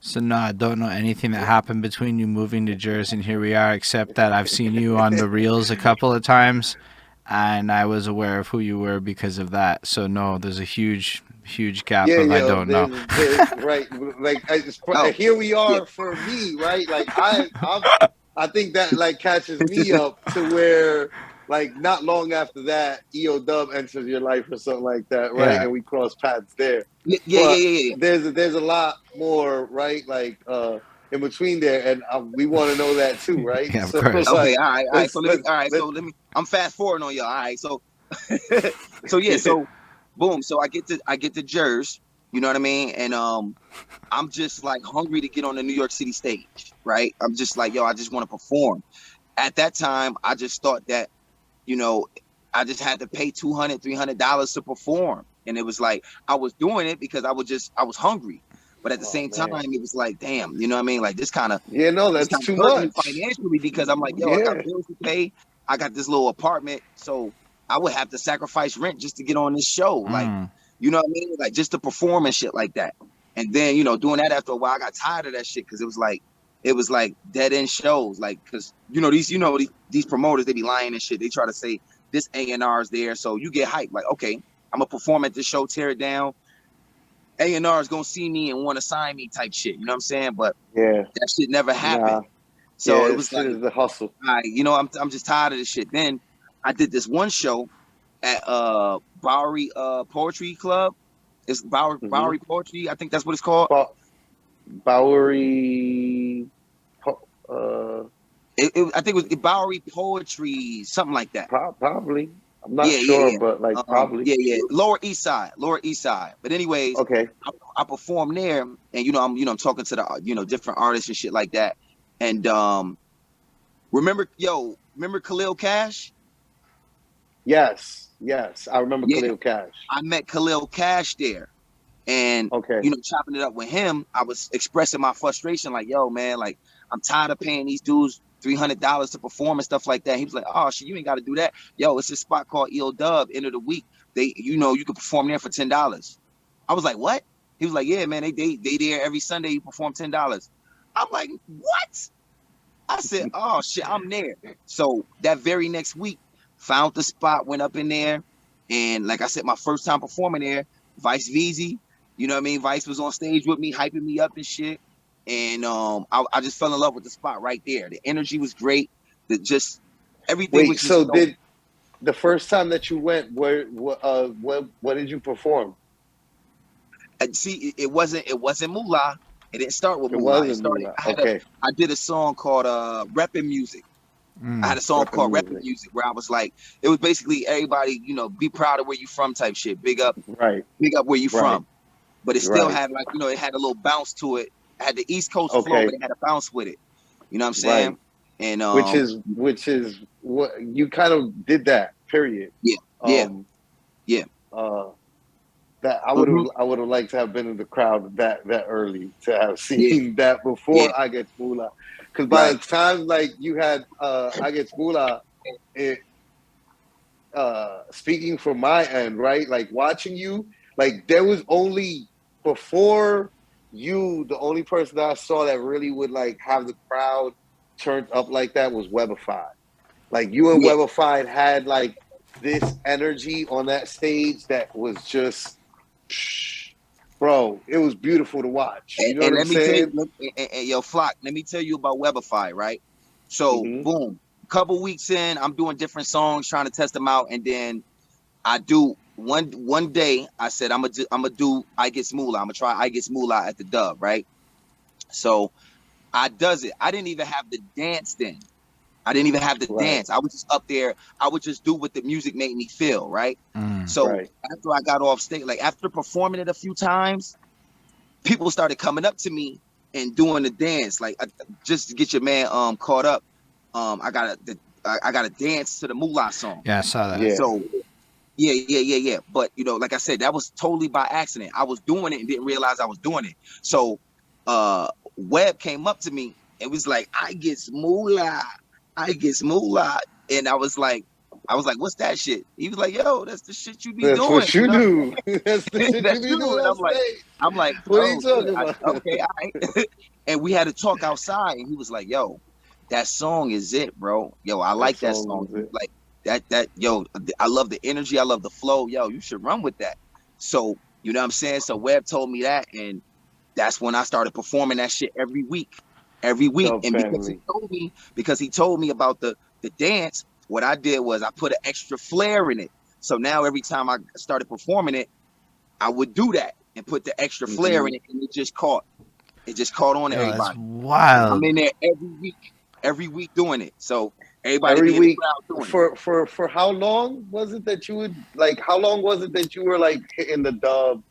So no, I don't know anything that happened between you moving to Jersey and here we are, except that I've seen you on the reels a couple of times, and I was aware of who you were because of that. So no, there's a huge gap Yeah, of I yeah, don't know. there's right, like Oh, here we yeah. are for me, right? Like I think that like catches me up to where like not long after that, EO Dub enters your life or something like that, right? Yeah, And we cross paths there. Yeah, yeah, yeah, But yeah, yeah. there's a lot more, right? Like in between there, and we want to know that too, right? yeah, of So course. Okay, like all right. So let me. All right, let so let me. I'm fast forwarding on y'all. All right, so so yeah, so boom. So I get to Jersey. You know what I mean? And I'm just like hungry to get on the New York City stage, right? I'm just like, yo, I just want to perform. At that time, I just thought that, you know, I just had to pay $200, $300 to perform. And it was like, I was doing it because I was hungry. But at the oh same time, man, it was like, damn, you know what I mean? Like yeah, no, this that's kind of too hurt me much. financially because I'm like, yo, I got Yeah, bills to pay. I got this little apartment. So I would have to sacrifice rent just to get on this show. Like, Mm. you know what I mean? Like just to perform and shit like that. And then, you know, doing that after a while, I got tired of that shit because it was like dead end shows. Like, cause these promoters, they be lying and shit. They try to say this A&R is there. So you get hyped. Like, okay, I'm gonna perform at this show, tear it down. A&R is gonna see me and want to sign me type shit. You know what I'm saying? But yeah, that shit never happened. nah, So yeah, it this was shit like, is the hustle. you know, I'm just tired of this shit. Then I did this one show at Bowery Poetry Club. It's Mm-hmm. Bowery Poetry, I think that's what it's called. Bowery, uh, I think it was Bowery Poetry, something like that. probably. I'm not Yeah, yeah, sure, yeah. but like probably. Yeah, yeah. Lower East Side, Lower East Side. But anyways, Okay. I performed there, and I'm talking to the different artists and shit like that. And remember Khalil Cash? Yes, yes, I remember Yeah, Khalil Cash. I met Khalil Cash there. And Okay. chopping it up with him, I was expressing my frustration, like, yo, man, like I'm tired of paying these dudes $300 to perform and stuff like that. He was like, oh shit, you ain't got to do that. Yo, it's a spot called EO Dub, end of the week. You can perform there for $10. I was like, what? He was like, yeah, man, they there every Sunday, you perform $10. I'm like, what? I said, oh shit, I'm there. So that very next week, found the spot, went up in there, and like I said, my first time performing there, Vice VZ, you know what I mean? Vice was on stage with me, hyping me up and shit. And I just fell in love with the spot right there. The energy was great. Just everything Wait, was just so so. did the first time that you went, what did you perform? And see, it wasn't Moolah. It didn't start with It Moolah. It wasn't started. Moolah. Okay. I did a song called "Reppin' Music." I had Mm. a song Reppin' called "Reppin' music. Music" where I was like, it was basically everybody, be proud of where you from type shit. Right, Big up where you right, from. But it still right. had like, it had a little bounce to it. It had the East Coast flow, but Okay, it had a bounce with it. You know what I'm saying? right. And Which is what you kind of did that, period. yeah, yeah, Um yeah. uh that Hmm. I would have liked to have been in the crowd that early to have Yeah, seen that yeah, before I Get Moolah. Because by the right. time like you had I Get Moolah, it speaking from my end, right? Like watching you, like there was only before you, the only person that I saw that really would like have the crowd turned up like that was Webified. Like you and Yeah. Webified had like this energy on that stage that was just, bro, it was beautiful to watch. You know what And I'm let me tell you, saying? yo, Flock, let me tell you about Webify, right? So, Mm-hmm. boom, couple weeks in, I'm doing different songs, trying to test them out, and then I do one day. I said I'm gonna do I Get Moolah. I'm gonna try I Get Moolah at the Dub, right? So I does it. I didn't even have the dance then. I didn't even have the Right, dance. I was just up there. I would just do what the music made me feel, right? Mm. So right. after I got off stage, like after performing it a few times, people started coming up to me and doing the dance, like just to get your man caught up. I got to dance to the Moolah song. Yeah, I saw that. Yeah. So yeah. But like I said, that was totally by accident. I was doing it and didn't realize I was doing it. So Webb came up to me and was like, I get Moolah, and I was like, I was like, what's that shit? He was like, yo, that's the shit you be That's doing. what you do. That's the shit That's you be you. doing And on stage. I'm like, What are you oh, talking shit. about? Okay, all right. And we had to talk outside, and he was like, yo, that song is it, bro. Yo, I like that song. Is it. Like yo, I love the energy, I love the flow. Yo, you should run with that. So, you know what I'm saying? So Webb told me that, and that's when I started performing that shit every week. Every week. Dub And family. because he told me about the dance, what I did was I put an extra flair in it. So now every time I started performing it, I would do that and put the extra flair in it, and it just caught. It just caught on to That's everybody. wild. I'm in there every week doing it. So everybody Every be in week. the crowd doing it. For how long was it that you would like? How long was it that you were like hitting the dub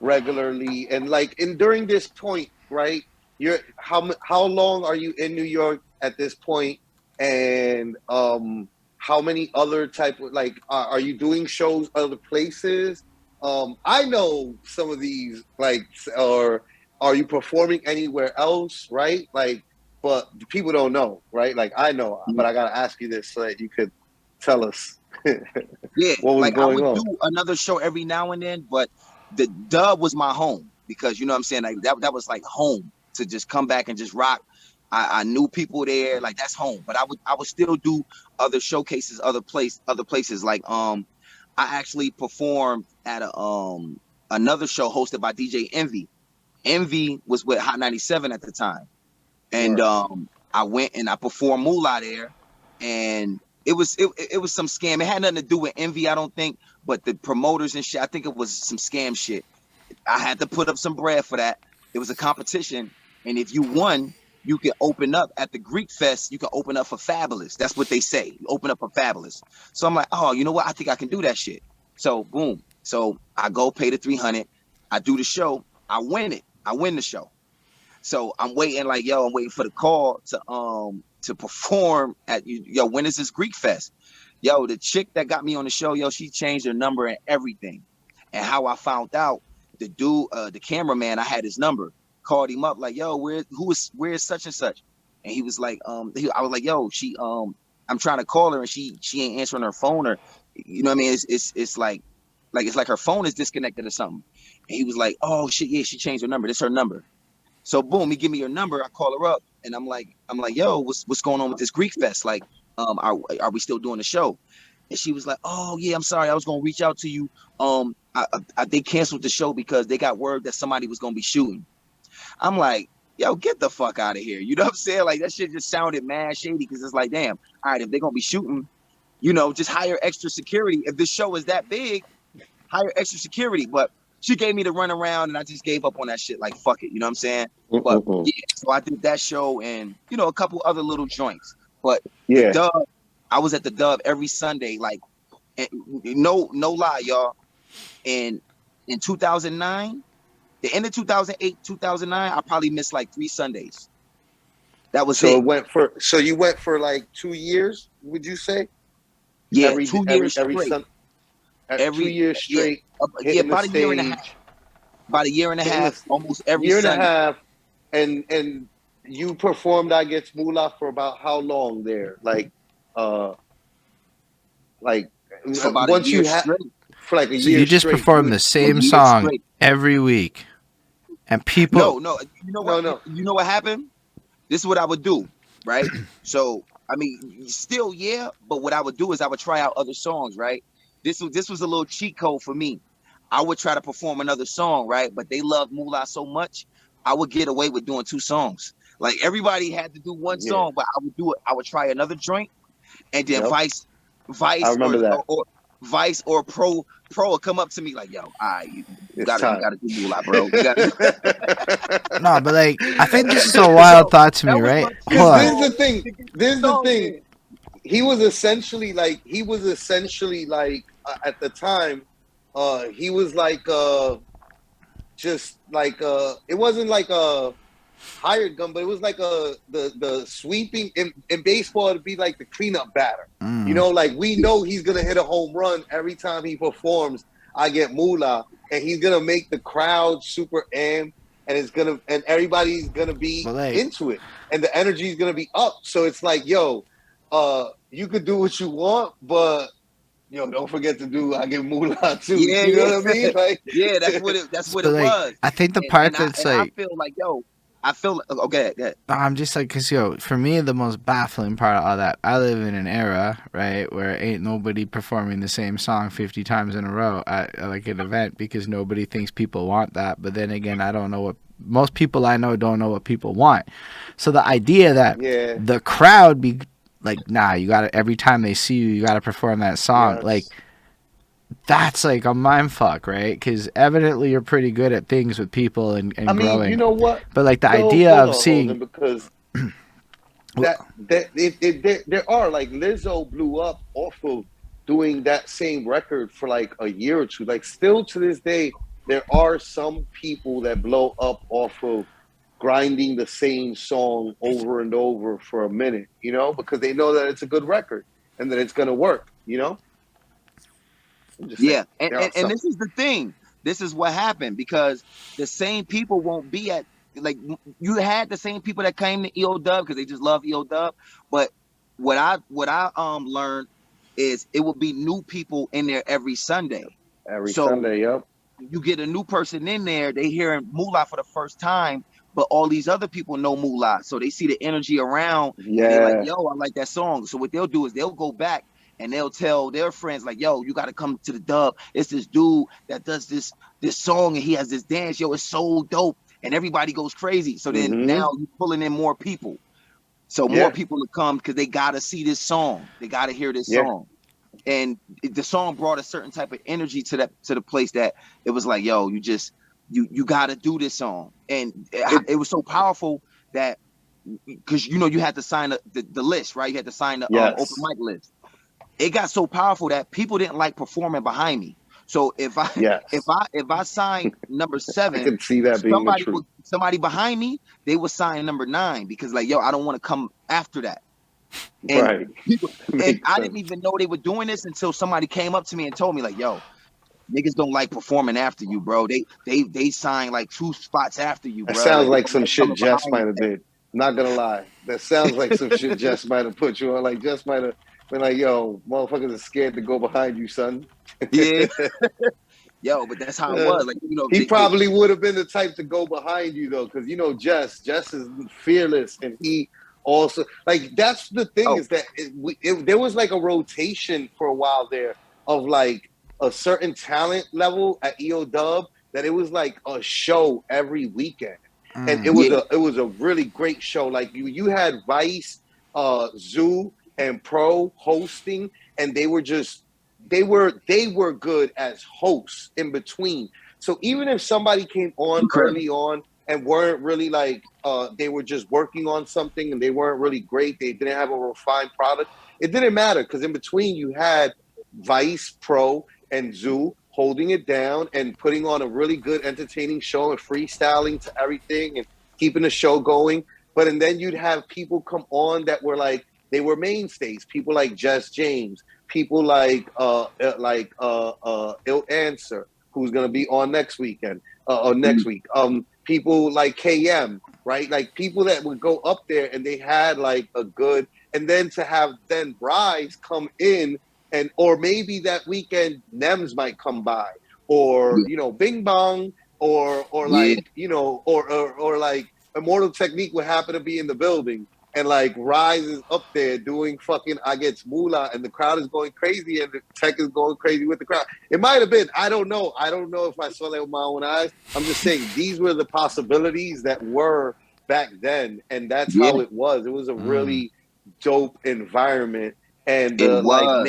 regularly? And like, and during this point, right? You're how long are you in New York at this point? And how many other type of like are you doing shows other places? I know some of these like, or are you performing anywhere else? Right, like, but people don't know, right? Like I know, but I gotta ask you this so that you could tell us Yeah, what was like I going would on. do another show every now and then, but the dub was my home because you know what I'm saying, like that was like home to just come back and just rock. I knew people there, like that's home. But I would still do other showcases, other places. Like I actually performed at another show hosted by DJ Envy. Envy was with Hot 97 at the time. And I went and I performed Moolah there, and it was some scam. It had nothing to do with Envy, I don't think, but the promoters and shit, I think it was some scam shit. I had to put up some bread for that. It was a competition, and if you won, you can open up at the Greek Fest. You can open up for Fabulous. That's what they say. You open up for Fabulous. So I'm like, oh, you know what? I think I can do that shit. So boom. So I go pay the 300. I do the show. I win it. I win the show. So I'm waiting, like, yo, I'm waiting for the call to perform at yo. When is this Greek Fest? Yo, the chick that got me on the show, yo, she changed her number and everything. And how I found out, the dude, the cameraman, I had his number, called him up, like, yo, where is such and such? And he was like, I was like, yo, she I'm trying to call her and she ain't answering her phone, or you know what I mean? It's like it's like her phone is disconnected or something. And he was like, oh shit, yeah, she changed her number. This is her number. So boom, he give me your number. I call her up, and I'm like, yo, what's going on with this Greek Fest? Like, are we still doing the show? And she was like, oh yeah, I'm sorry, I was gonna reach out to you. They canceled the show because they got word that somebody was gonna be shooting. I'm like, yo, get the fuck out of here. You know what I'm saying? Like that shit just sounded mad shady because it's like, damn, all right, if they're gonna be shooting, you know, just hire extra security. If this show is that big, hire extra security. But she gave me the run around, and I just gave up on that shit. Like, fuck it, you know what I'm saying? But yeah, so I did that show and, you know, a couple other little joints. But the dub, I was at the dub every Sunday. Like, no lie, y'all. And in 2009, the end of 2008, 2009, I probably missed like 3 Sundays. That was it. So you went for like 2 years, would you say? Yeah, 2 years straight. Every 2 years straight. Yeah, about a year and a half. About a year and a half, almost every year Sunday. And a half, and you performed, I guess, Moolah for about how long there? Like once you had for like a year. So you just performed the same song every week, and people. No. You know what? No. You know what happened? This is what I would do, right? So I mean, still, yeah. But what I would do is I would try out other songs, right? This was a little cheat code for me. I would try to perform another song, right? But they loved Moolah so much, I would get away with doing 2 songs. Like everybody had to do 1 song, but I would do it. I would try another joint, and then Vice or Pro would come up to me like, "Yo, you gotta do Moolah, bro." No, but like, I think this is a wild thought to me, right? This is the thing. He was essentially like at the time. He was like just like it wasn't like a hired gun, but it was like the sweeping in baseball. It'd be like the cleanup batter. You know, like we know he's gonna hit a home run every time he performs. I get Moolah, and he's gonna make the crowd super amped, and everybody's gonna be into it, and the energy is gonna be up. So it's like, yo, you could do what you want, but yo, don't forget to do I Get Moolah too. Yeah, You know yeah. what I mean? Like, Yeah, that's what it So was. like, I think the part that's And I like, feel like, yo, I feel okay, good. I'm just like, cause yo, for me the most baffling part of all that, I live in an era, right, where ain't nobody performing the same song 50 times in a row at like an event because nobody thinks people want that. But then again, I don't know what most people I know don't know what people want. So the idea that yeah, the crowd be like, nah, you gotta every time they see you, you gotta perform that song. Like yes. that's like a mind fuck, right? Because evidently you're pretty good at things with people I and mean, you growing. know what? But like the No, idea hold of on, seeing Holden, because there are like Lizzo blew up off of doing that same record for like a year or two. Like still to this day, there are some people that blow up off of grinding the same song over and over for a minute, you know, because they know that it's a good record and that it's gonna work, you know. I'm just saying Yeah, and, there and are and some. this is the thing. This is what happened because the same people won't be at like you had the same people that came to EO Dub because they just love EO Dub. But what I learned is it will be new people in there every Sunday. Every So Sunday, yep. you get a new person in there, they hearing Moolah for the first time, but all these other people know Moolah. So they see the energy around and they like, Yeah. yo, I like that song. So what they'll do is they'll go back and they'll tell their friends, like, yo, you got to come to the dub. It's this dude that does this song and he has this dance. Yo, it's so dope. And everybody goes crazy. So then Mm-hmm. now you're pulling in more people. So more Yeah. people to come because they gotta see this song. They gotta hear this Yeah. song. And the song brought a certain type of energy to the place that it was like, yo, you got to do this song, and It it was so powerful that because you had to sign the list, right? You had to sign the open yes. mic list. It got so powerful that people didn't like performing behind me. So if I Yes. if I signed number I 7, can see that being the truth. somebody behind me, they would sign number 9 because like, yo, I don't want to come after that. And Right. people, and Makes I sense. didn't even know they were doing this until somebody came up to me and told me, like, yo, niggas don't like performing after you, bro. They sign like 2 spots after you, That bro. sounds Like they like don't some like shit coming Jess behind might have you. did. Not gonna lie. That sounds like some shit Jess might have put you on. Like Jess might have been like, yo, motherfuckers are scared to go behind you, son. Yeah, yo, but that's how it Uh, was. Like, he probably would have been the type to go behind you though, because you know Jess is fearless, and he also like that's the thing oh, is that there was like a rotation for a while there of like a certain talent level at EO Dub that it was like a show every weekend, and mm, yeah, it was a really great show. Like you had Vice, Zoo, and Pro hosting, and they were good as hosts in between. So even if somebody came on incredible. early on and weren't really like they were just working on something and they weren't really great, they didn't have a refined product, it didn't matter because in between you had Vice, Pro, and Zoo holding it down and putting on a really good entertaining show and freestyling to everything and keeping the show going. But and then you'd have people come on that were like they were mainstays, people like Jess James, people like Ill Answer, who's gonna be on next weekend or next week. People like KM, right? Like people that would go up there and they had like a good, and then to have then Ryze come in and or maybe that weekend Nems might come by or Yeah, you know Bing Bong or yeah, like you know or like Immortal Technique would happen to be in the building and like Ryze is up there doing fucking I Gets Moolah and the crowd is going crazy and the tech is going crazy with the crowd. It might have been. I don't know. I don't know if I saw that with my own eyes. I'm just saying these were the possibilities that were back then, and that's yeah. how it was. It was a mm. really dope environment, and It like was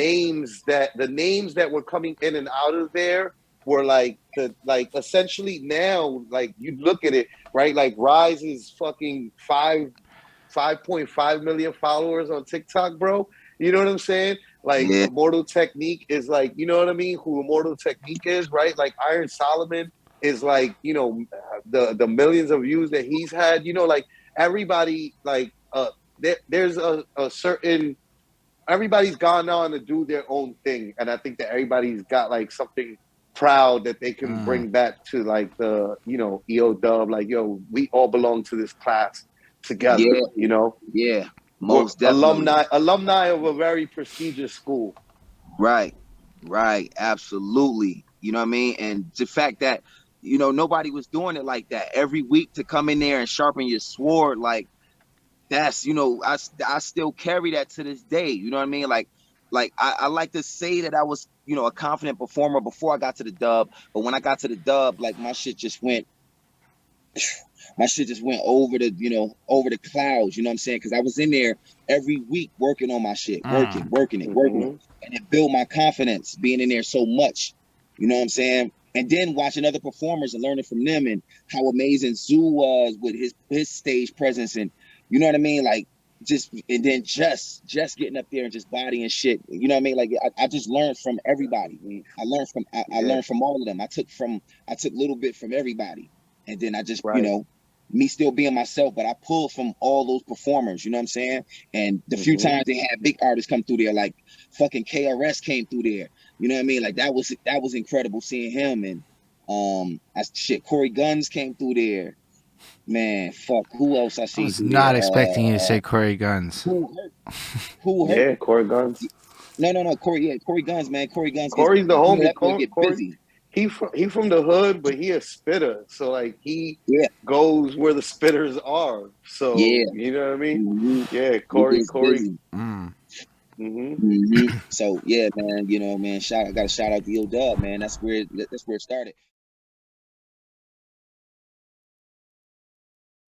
the names that were coming in and out of there were like the like essentially now like you look at it right like Ryze is fucking 5.5 million followers on TikTok, bro. You know what I'm saying? Like yeah, Immortal Technique is like, you know what I mean? Who Immortal Technique is, right? Like Iron Solomon is like, you know, the millions of views that he's had. You know, like everybody, like there's a certain everybody's gone on to do their own thing, and I think that everybody's got like something proud that they can Mm. bring back to like the you know EO Dub. Like yo, we all belong to this class together. yeah, You know, yeah. we're Most definitely. alumni of a very prestigious school. Right. Right, absolutely. You know what I mean? And the fact that, you know, nobody was doing it like that. Every week to come in there and sharpen your sword, like that's, you know, I still carry that to this day. You know what I mean? Like I like to say that I was, you know, a confident performer before I got to the dub, but when I got to the dub, like my shit just went over the, you know, over the clouds, you know what I'm saying? Because I was in there every week working on my shit, Mm. working it. And it built my confidence being in there so much, you know what I'm saying? And then watching other performers and learning from them and how amazing Zoo was with his stage presence and you know what I mean? Like just and then just getting up there and just bodying shit. You know what I mean? Like I just learned from everybody. I learned from I Yeah. learned from all of them. I took a little bit from everybody. And then I just, you Right. know, me still being myself, but I pulled from all those performers, you know what I'm saying? And the few times they had big artists come through there, like fucking KRS came through there, you know what I mean? Like that was incredible seeing him. And Corey Guns came through there. Man, fuck, who else I I seen was through not there? expecting you to say Corey Guns. Who hurt? Yeah, Corey Guns. No, Corey Guns, man. Corey Guns Corey's the you know, homie. that boy get Corey, busy. he from the hood, but he a spitter. So like he Yeah, goes where the spitters are. So yeah. you know what I mean? Mm-hmm. Yeah, He Corey. gets busy. Mm. So yeah, man, you know, man, I got to shout out to Yo Dub, man. That's where it started.